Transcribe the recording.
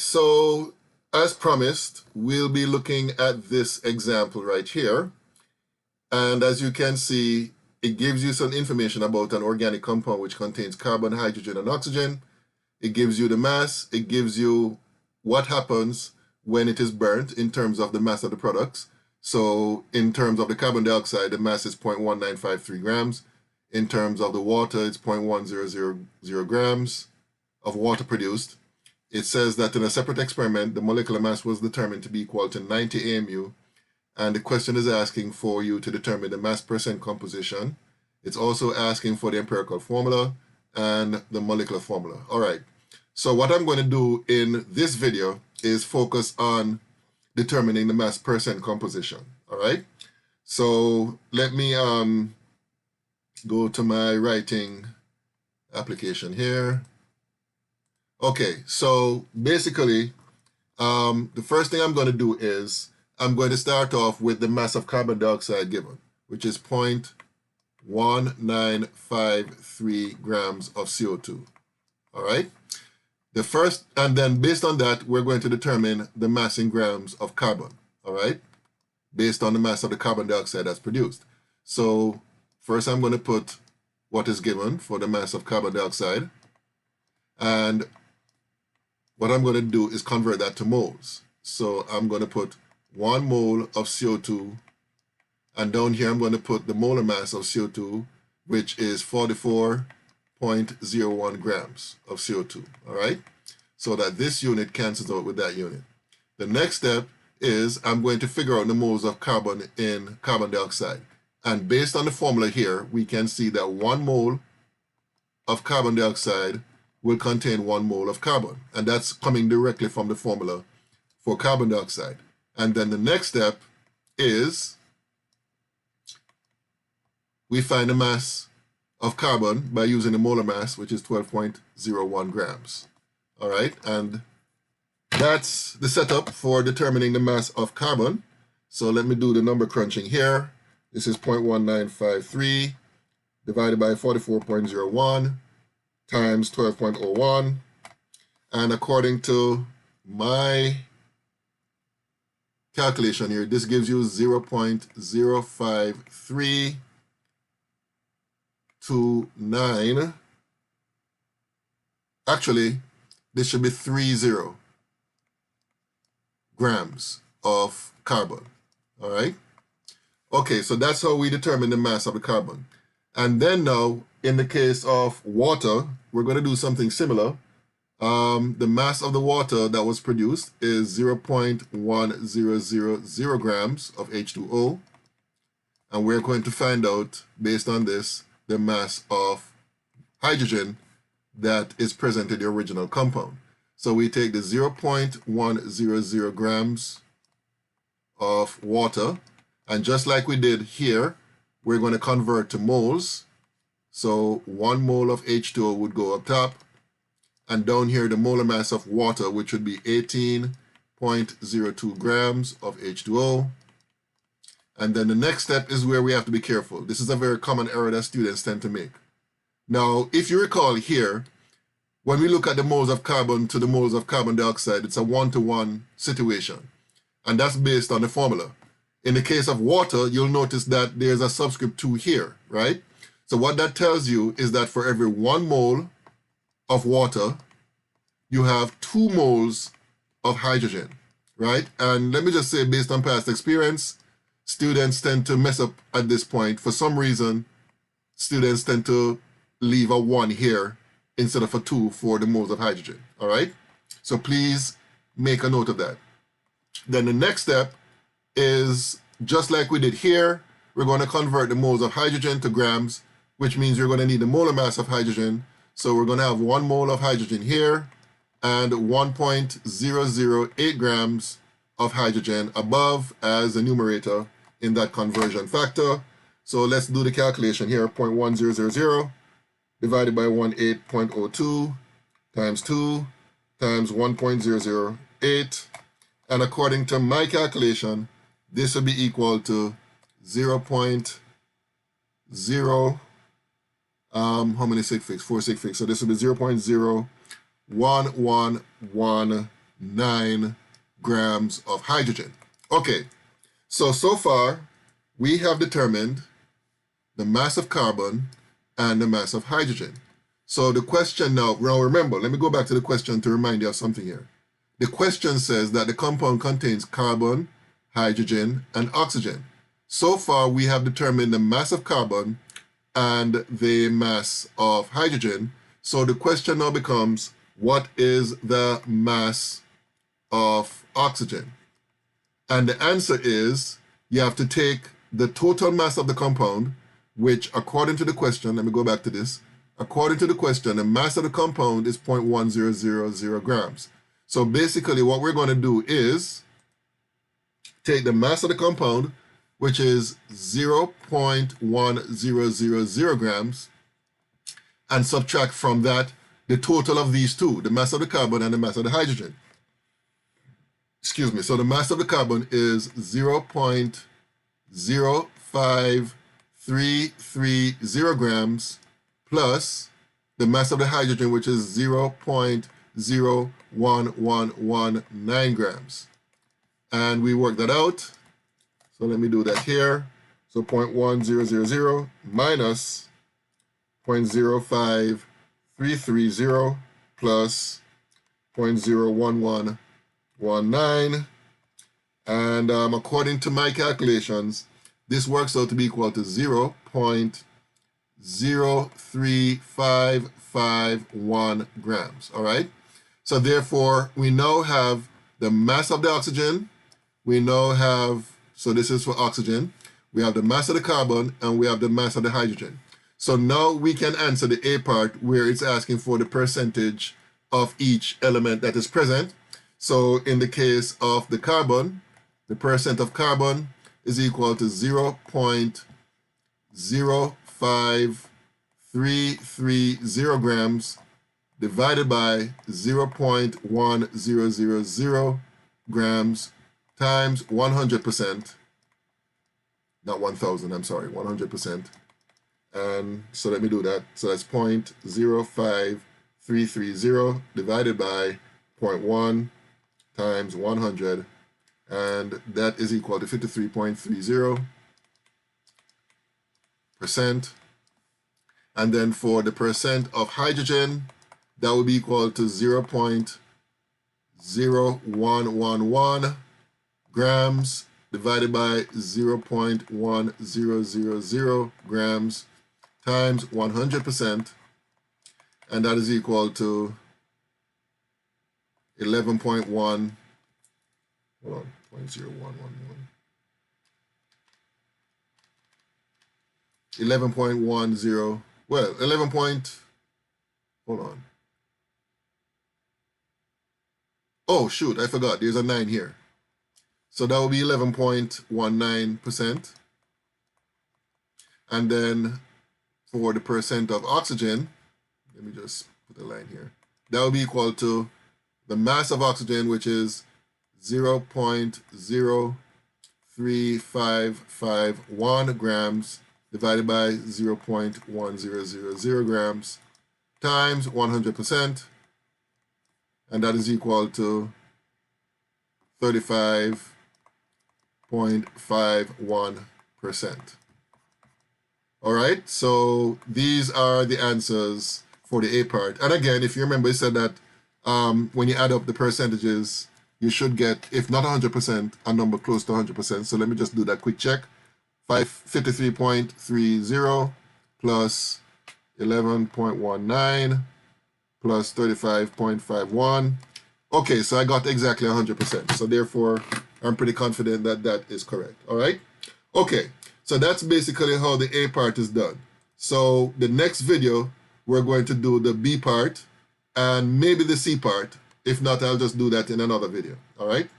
so as promised, we'll be looking at this example right here. And as you can see, it gives you some information about an organic compound which contains carbon, hydrogen, and oxygen. It gives you the mass. It gives you what happens when it is burnt in terms of the mass of the products. So in terms of the carbon dioxide, the mass is 0.1953 grams. In terms of the water, it's 0.1000 grams of water produced. It says that in a separate experiment, the molecular mass was determined to be equal to 90 AMU. And the question is asking for you to determine the mass percent composition. It's also asking for the empirical formula and the molecular formula. All right. So what I'm going to do in this video is focus on determining the mass percent composition. All right. So let me go to my writing application here. Okay, so basically, the first thing I'm going to do is I'm going to start off with the mass of carbon dioxide given, which is 0.1953 grams of CO2. All right. And then based on that, we're going to determine the mass in grams of carbon. All right, based on the mass of the carbon dioxide that's produced. So first, I'm going to put what is given for the mass of carbon dioxide, and what I'm going to do is convert that to moles. So I'm going to put 1 mole of CO2, and down here I'm going to put the molar mass of CO2, which is 44.01 grams of CO2, all right? So that this unit cancels out with that unit. The next step is I'm going to figure out the moles of carbon in carbon dioxide. And based on the formula here, we can see that 1 mole of carbon dioxide will contain 1 mole of carbon. And that's coming directly from the formula for carbon dioxide. And then the next step is we find the mass of carbon by using the molar mass, which is 12.01 grams. All right, and that's the setup for determining the mass of carbon. So let me do the number crunching here. This is 0.1953 divided by 44.01 times 12.01. And according to my calculation here, this gives you 0.05329. Actually, this should be 30 grams of carbon. All right. Okay, so that's how we determine the mass of the carbon. And then now, in the case of water, we're going to do something similar. The mass of the water that was produced is 0.1000 grams of H2O. And we're going to find out, based on this, the mass of hydrogen that is present in the original compound. So we take the 0.100 grams of water, and just like we did here, we're going to convert to moles. So 1 mole of H2O would go up top, and down here the molar mass of water, which would be 18.02 grams of H2O. And then the next step is where we have to be careful. This is a very common error that students tend to make. Now, if you recall here, when we look at the moles of carbon to the moles of carbon dioxide, it's a 1-to-1 situation. And that's based on the formula. In the case of water, you'll notice that there's a subscript 2 here, right? So what that tells you is that for every 1 mole of water, you have 2 moles of hydrogen, right? And let me just say, based on past experience, students tend to mess up at this point. For some reason, students tend to leave a 1 here instead of a 2 for the moles of hydrogen, all right? So please make a note of that. Then the next step is, just like we did here, we're going to convert the moles of hydrogen to grams, which means you're going to need the molar mass of hydrogen. So we're going to have 1 mole of hydrogen here and 1.008 grams of hydrogen above as the numerator in that conversion factor. So let's do the calculation here. 0.1000 divided by 18.02 times 2 times 1.008. And according to my calculation, this will be equal to 0.0, how many sig figs? 4 sig figs. So this will be 0.0111 9 grams of hydrogen. Okay, so far we have determined the mass of carbon and the mass of hydrogen. So the question now remember, let me go back to the question to remind you of something here. The question says that the compound contains carbon, hydrogen, and oxygen. So far, we have determined the mass of carbon and the mass of hydrogen. So the question now becomes, what is the mass of oxygen? And the answer is, you have to take the total mass of the compound, which according to the question, let me go back to this, according to the question, the mass of the compound is 0.1000 grams. So basically what we're going to do is take the mass of the compound, which is 0.1000 grams, and subtract from that the total of these two, the mass of the carbon and the mass of the hydrogen. Excuse me. So the mass of the carbon is 0.05330 grams plus the mass of the hydrogen, which is 0.01119 grams. And we work that out. So let me do that here. So 0.1000 minus 0.05330 plus 0.01119. And according to my calculations, this works out to be equal to 0.03551 grams. All right. So therefore, we now have the mass of the oxygen. We now have, so this is for oxygen. We have the mass of the carbon and we have the mass of the hydrogen. So now we can answer the A part where it's asking for the percentage of each element that is present. So in the case of the carbon, the percent of carbon is equal to 0.05330 grams divided by 0.1000 grams times 100%, not 1,000, I'm sorry, 100%. And so let me do that. So that's 0.05330 divided by 0.1 times 100, and that is equal to 53.30%. And then for the percent of hydrogen, that would be equal to 0.0111 grams divided by 0.1000 grams times 100%, and that is equal to 11.1, hold on, 0.0111, 11.10, well, 11 point, hold on. Oh, shoot, I forgot, there's a 9 here. So that will be 11.19%. And then for the percent of oxygen, let me just put a line here. That will be equal to the mass of oxygen, which is 0.03551 grams divided by 0.1000 grams times 100%. And that is equal to 35.51%. All right, so these are the answers for the A part. And again, if you remember, it said that when you add up the percentages, you should get, if not 100%, a number close to 100%. So let me just do that quick check. 53.30 plus 11.19 plus 35.51. Okay, so I got exactly 100%. So therefore, I'm pretty confident that that is correct. All right. Okay, so that's basically how the A part is done. So the next video, we're going to do the B part and maybe the C part. If not, I'll just do that in another video. All right.